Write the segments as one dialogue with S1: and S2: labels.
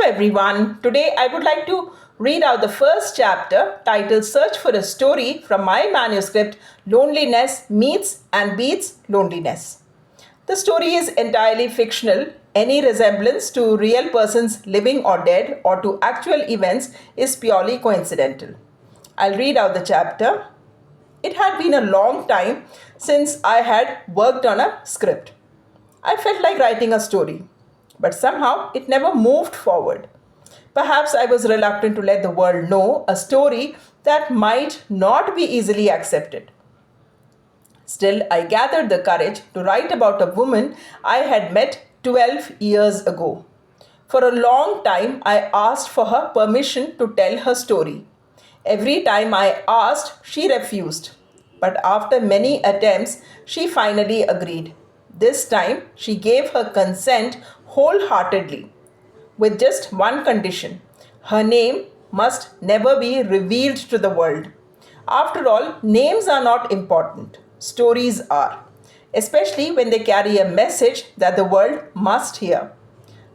S1: everyone. Today I would like to read out the first chapter titled Search for a Story from my manuscript Loneliness Meets and Beats Loneliness. The story is entirely fictional. Any resemblance to real persons living or dead or to actual events is purely coincidental. I'll read out the chapter. It had been a long time since I had worked on a script. I felt like writing a story, but somehow it never moved forward. Perhaps I was reluctant to let the world know a story that might not be easily accepted. Still, I gathered the courage to write about a woman I had met 12 years ago. For a long time, I asked for her permission to tell her story. Every time I asked, she refused. But after many attempts, she finally agreed. This time, she gave her consent wholeheartedly, with just one condition: her name must never be revealed to the world. After all, names are not important, stories are, especially when they carry a message that the world must hear.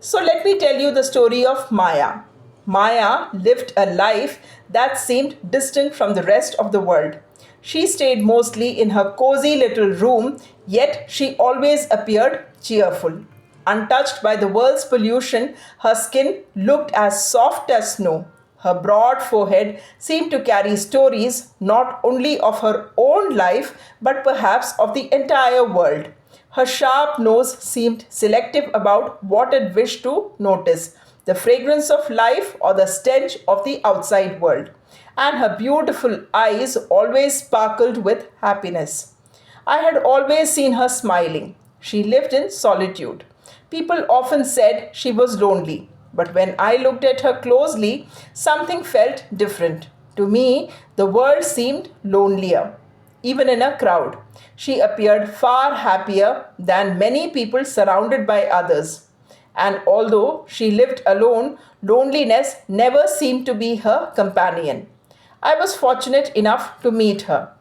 S1: So let me tell you the story of Maya. Maya lived a life that seemed distant from the rest of the world. She stayed mostly in her cozy little room, yet she always appeared cheerful. Untouched by the world's pollution, her skin looked as soft as snow. Her broad forehead seemed to carry stories not only of her own life but perhaps of the entire world. Her sharp nose seemed selective about what it wished to notice: the fragrance of life or the stench of the outside world. And her beautiful eyes always sparkled with happiness. I had always seen her smiling. She lived in solitude. People often said she was lonely, but when I looked at her closely, something felt different. To me, the world seemed lonelier. Even in a crowd, she appeared far happier than many people surrounded by others. And although she lived alone, loneliness never seemed to be her companion. I was fortunate enough to meet her.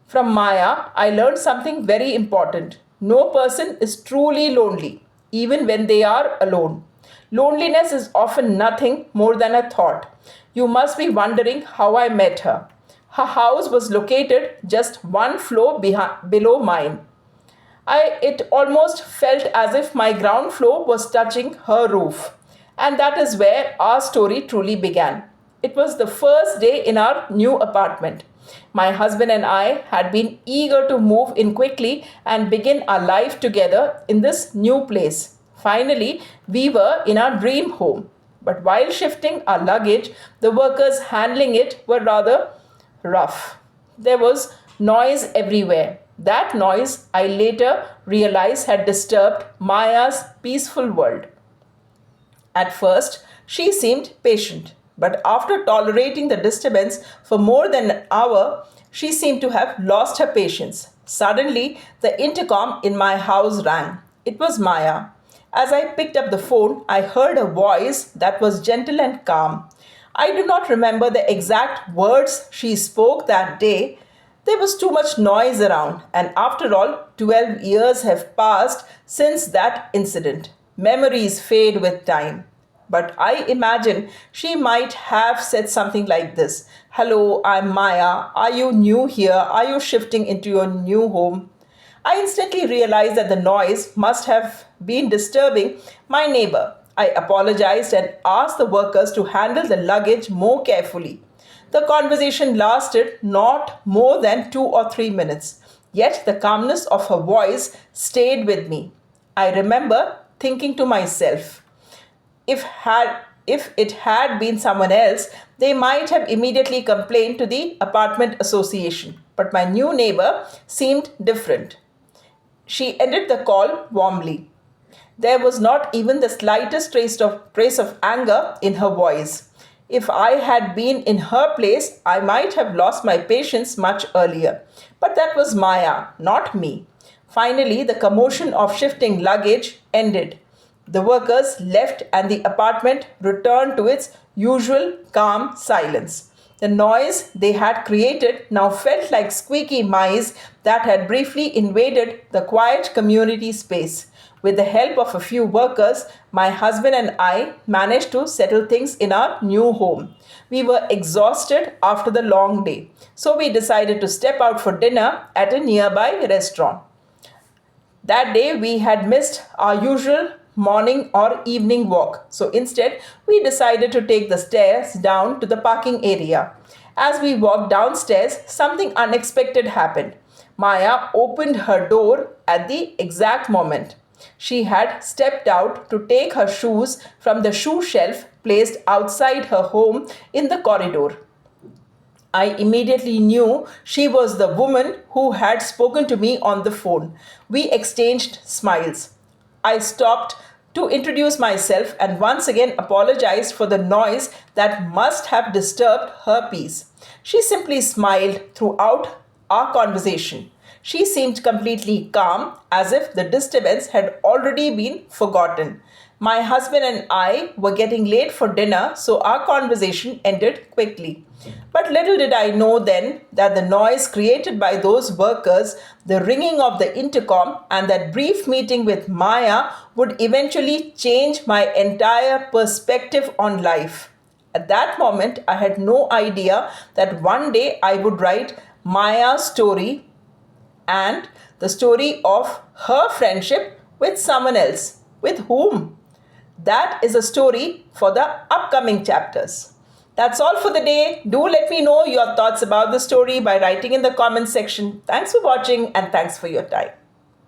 S1: From Maya, I learned something very important. No person is truly lonely, even when they are alone. Loneliness is often nothing more than a thought. You must be wondering how I met her. Her house was located just one floor below mine. It almost felt as if my ground floor was touching her roof. And that is where our story truly began. It was the first day in our new apartment. My husband and I had been eager to move in quickly and begin our life together in this new place. Finally, we were in our dream home. But while shifting our luggage, the workers handling it were rather rough. There was noise everywhere. That noise, I later realized, had disturbed Maya's peaceful world. At first, she seemed patient, but after tolerating the disturbance for more than an hour, she seemed to have lost her patience. Suddenly, the intercom in my house rang. It was Maya. As I picked up the phone, I heard a voice that was gentle and calm. I do not remember the exact words she spoke that day. There was too much noise around, and after all, 12 years have passed since that incident. Memories fade with time. But I imagine she might have said something like this: "Hello, I'm Maya. Are you new here? Are you shifting into your new home?" I instantly realized that the noise must have been disturbing my neighbor. I apologized and asked the workers to handle the luggage more carefully. The conversation lasted not more than 2 or 3 minutes, yet the calmness of her voice stayed with me. I remember thinking to myself, if it had been someone else, they might have immediately complained to the apartment association. But my new neighbor seemed different. She ended the call warmly. There was not even the slightest trace of anger in her voice. If I had been in her place, I might have lost my patience much earlier. But that was Maya, not me. Finally, the commotion of shifting luggage ended. The workers left and the apartment returned to its usual calm silence. The noise they had created now felt like squeaky mice that had briefly invaded the quiet community space. With the help of a few workers, my husband and I managed to settle things in our new home. We were exhausted after the long day, so we decided to step out for dinner at a nearby restaurant. That day, we had missed our usual morning or evening walk, so instead, we decided to take the stairs down to the parking area. As we walked downstairs, something unexpected happened. Maya opened her door at the exact moment. She had stepped out to take her shoes from the shoe shelf placed outside her home in the corridor. I immediately knew she was the woman who had spoken to me on the phone. We exchanged smiles. I stopped to introduce myself and once again apologized for the noise that must have disturbed her peace. She simply smiled throughout our conversation. She seemed completely calm, as if the disturbance had already been forgotten. My husband and I were getting late for dinner, so our conversation ended quickly. But little did I know then that the noise created by those workers, the ringing of the intercom, and that brief meeting with Maya would eventually change my entire perspective on life. At that moment, I had no idea that one day I would write Maya's story and the story of her friendship with someone else. With whom? That is a story for the upcoming chapters. That's all for the day. Do let me know your thoughts about the story by writing in the comments section. Thanks for watching and thanks for your time.